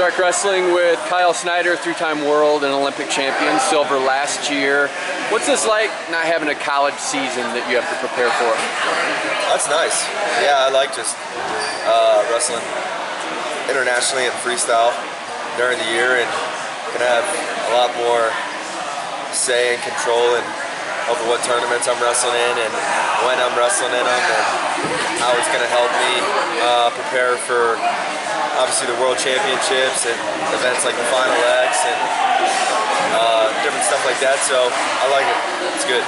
Trackwrestling with Kyle Snyder, three-time world and Olympic champion, silver last year. What's this like, not having a college season that you have to prepare for? That's nice. Yeah, I like just wrestling internationally and freestyle during the year, and can have a lot more say and control over what tournaments I'm wrestling in and when I'm wrestling in them, and how it's going to help me prepare for obviously the World Championships and events like the Final X and different stuff like that. So I like it. It's good.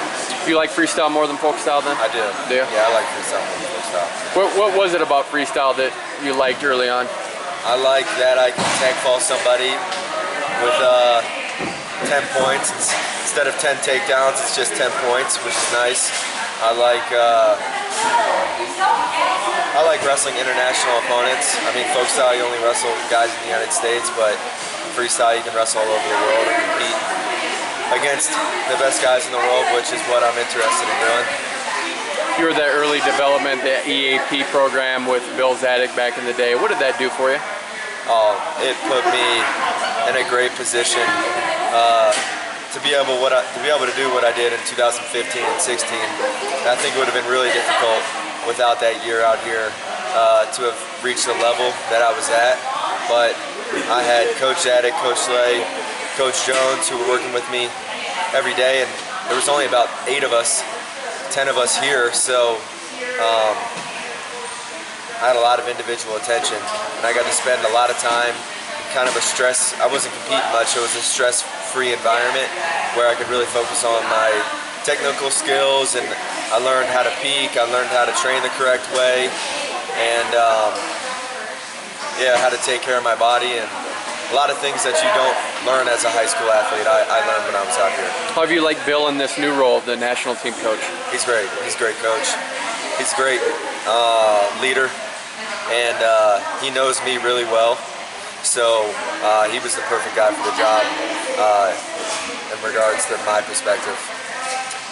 You like freestyle more than folk style then? I do. Do you? Yeah, I like freestyle more than folk style. What was it about freestyle that you liked early on? I like that I can tag fall somebody with 10 points. Instead of 10 takedowns, it's just 10 points, which is nice. I like wrestling international opponents. I mean, folk style, you only wrestle guys in the United States, but freestyle, you can wrestle all over the world and compete against the best guys in the world, which is what I'm interested in doing. You were that early development, the EAP program with Bill Zadek back in the day. What did that do for you? Oh, it put me in a great position to be able to do what I did in 2015 and 16. I think it would have been really difficult without that year out here to have reached the level that I was at. But I had Coach Zadek, Coach Slay, Coach Jones, who were working with me every day, and there was only about 8 of us, 10 of us here, so I had a lot of individual attention, and I got to spend a lot of time in kind of a stress. I wasn't competing much. It was a stress-free environment where I could really focus on my technical skills, and I learned how to peak. I learned how to train the correct way, and yeah, how to take care of my body, and a lot of things that you don't learn as a high school athlete, I learned when I was out here. How have you liked Bill in this new role, the national team coach? He's great. He's a great coach. He's a great leader, and he knows me really well. So he was the perfect guy for the job in regards to my perspective.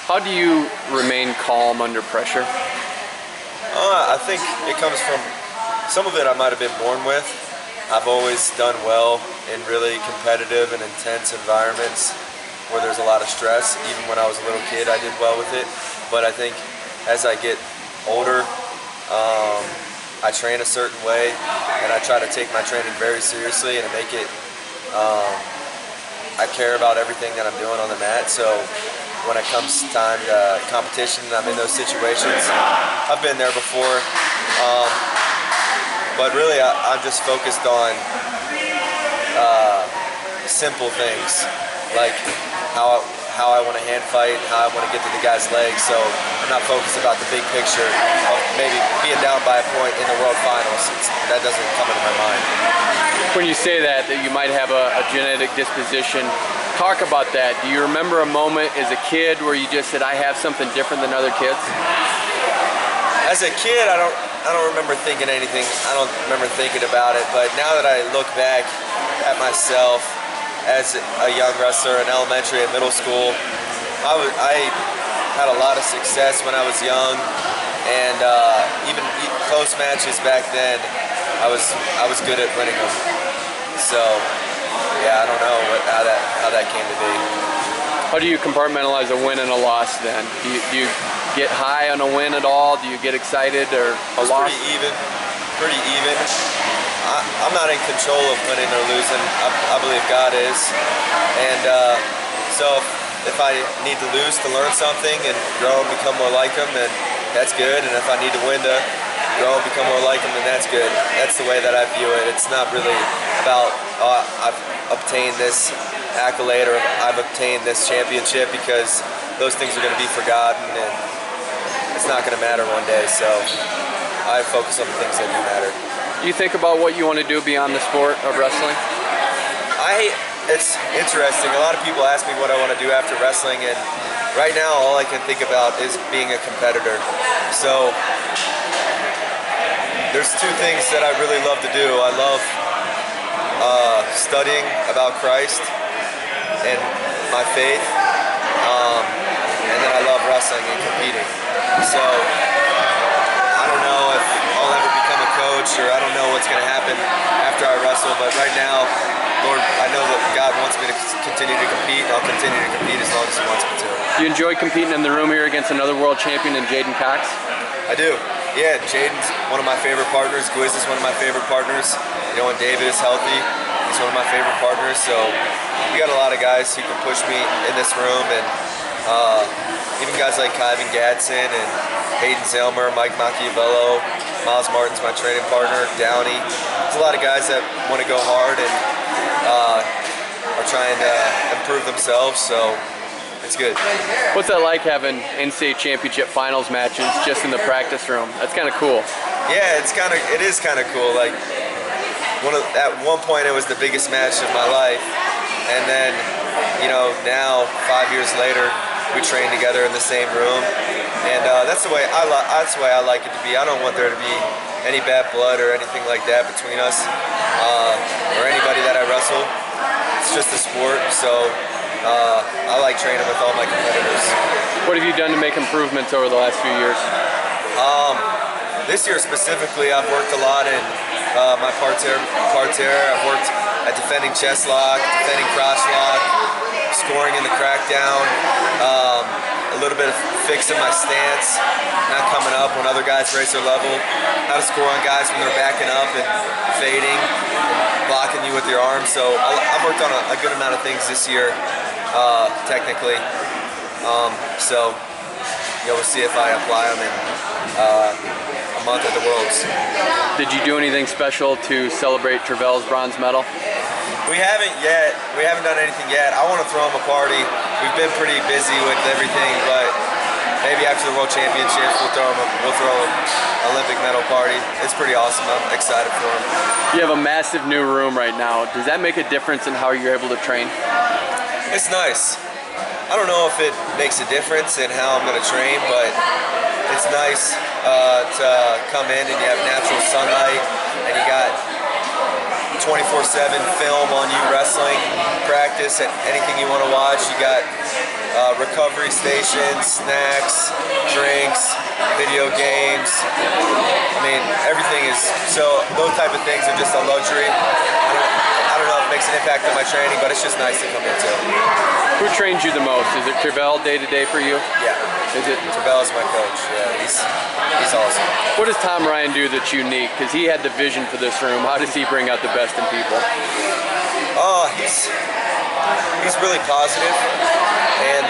How do you remain calm under pressure? I think it comes from, some of it I might have been born with. I've always done well in really competitive and intense environments where there's a lot of stress. Even when I was a little kid, I did well with it. But I think as I get older, I train a certain way, and I try to take my training very seriously and make it, I care about everything that I'm doing on the mat. So when it comes time to competition and I'm in those situations, I've been there before. But really, I'm just focused on simple things, like how I want to hand fight, how I want to get to the guy's legs. So I'm not focused about the big picture of maybe being down by a point in the World Finals. That doesn't come into my mind. When you say that you might have a genetic disposition, talk about that. Do you remember a moment as a kid where you just said, I have something different than other kids? As a kid, I don't remember thinking anything. I don't remember thinking about it. But now that I look back at myself as a young wrestler in elementary and middle school, I had a lot of success when I was young, and even close matches back then, I was good at winning them. So yeah, I don't know how that came to be. How do you compartmentalize a win and a loss then? Do you get high on a win at all? Do you get excited or a loss? Pretty even. I'm not in control of winning or losing. I believe God is. And so if I need to lose to learn something and grow and become more like Him, then that's good. And if I need to win to grow and become more like Him, then that's good. That's the way that I view it. It's not really about, I've obtained this accolade or I've obtained this championship, because those things are going to be forgotten and it's not going to matter one day. So I focus on the things that do matter. Do you think about what you want to do beyond the sport of wrestling? It's interesting. A lot of people ask me what I want to do after wrestling, and right now all I can think about is being a competitor. So there's 2 things that I really love to do. I love studying about Christ and my faith, and then I love wrestling and competing. So I don't know if I'll ever become a coach. coach, or I don't know what's going to happen after I wrestle. But right now, Lord, I know that God wants me to continue to compete, and I'll continue to compete as long as He wants me to. You enjoy competing in the room here against another world champion in Jaden Cox? I do. Yeah, Jaden's one of my favorite partners. Gwiz is one of my favorite partners. You know, when David is healthy, he's one of my favorite partners. So we got a lot of guys who can push me in this room, and even guys like Kyvan Gadsden and Hayden Zellmer, Mike Machiavello, Miles Martin's my training partner, Downey. There's a lot of guys that want to go hard and are trying to improve themselves. So it's good. What's that like having NCAA championship finals matches just in the practice room? That's kind of cool. Yeah, it is kind of cool. Like at one point it was the biggest match of my life, and then now 5 years later we train together in the same room, and that's the way I like it to be. I don't want there to be any bad blood or anything like that between us or anybody that I wrestle. It's just a sport, so. I like training with all my competitors. What have you done to make improvements over the last few years? This year specifically, I've worked a lot in my parterre. I've worked at defending chest lock, defending cross lock, scoring in the crackdown, a little bit of fixing my stance, not coming up when other guys raise their level, how to score on guys when they're backing up and fading, and blocking you with your arms. So I've worked on a good amount of things this year. Technically, so we'll see if I apply them in a month at the Worlds. Did you do anything special to celebrate Trevel's bronze medal? We haven't yet. We haven't done anything yet. I want to throw him a party. We've been pretty busy with everything, but maybe after the World Championships, we'll throw an Olympic medal party. It's pretty awesome. I'm excited for him. You have a massive new room right now. Does that make a difference in how you're able to train? It's nice. I don't know if it makes a difference in how I'm going to train, but it's nice to come in and you have natural sunlight and you got 24/7 film on you wrestling, practice, and anything you want to watch. You got recovery stations, snacks, drinks, video games. I mean, everything is, so those type of things are just a luxury. I don't know if it makes an impact on my training, but it's just nice to come into. Who trains you the most? Is it Trevel day to day for you? Yeah. Is it? Trevel is my coach. Yeah, he's awesome. What does Tom Ryan do that's unique? Because he had the vision for this room. How does he bring out the best in people? He's really positive, and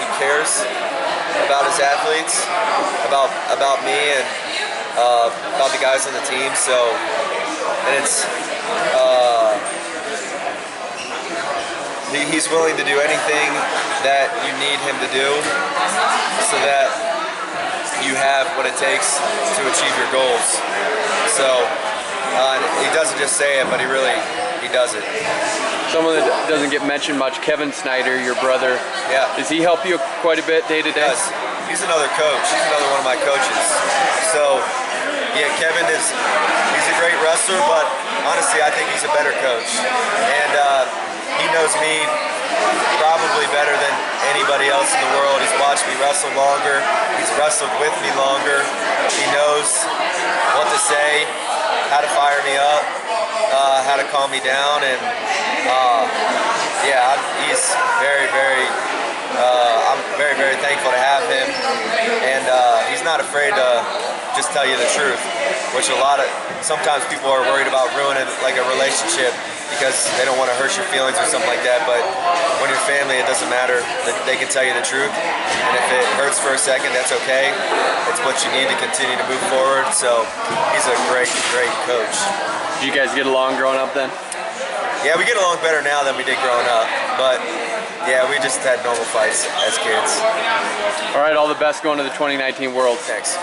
he cares about his athletes, about me, and about the guys on the team. So, and it's he's willing to do anything that you need him to do, so that you have what it takes to achieve your goals. So he doesn't just say it, but he does it. Someone that doesn't get mentioned much, Kyle Snyder, your brother. Yeah. Does he help you quite a bit day to day? He does. He's another coach. He's another one of my coaches. So yeah, he's a great wrestler, but honestly, I think he's a better coach. And he knows me probably better than anybody else in the world. He's watched me wrestle longer. He's wrestled with me longer. He knows what to say, how to fire me up, how to calm me down, and yeah, he's I'm very, very thankful to have him, and he's not afraid to just tell you the truth, which sometimes people are worried about ruining like a relationship because they don't want to hurt your feelings or something like that. But when you're family, it doesn't matter. They can tell you the truth, and if it hurts for a second, that's okay. It's what you need to continue to move forward. So he's a great, great coach. Did you guys get along growing up then? Yeah, we get along better now than we did growing up, but yeah, we just had normal fights as kids. All right, all the best going to the 2019 Worlds. Thanks.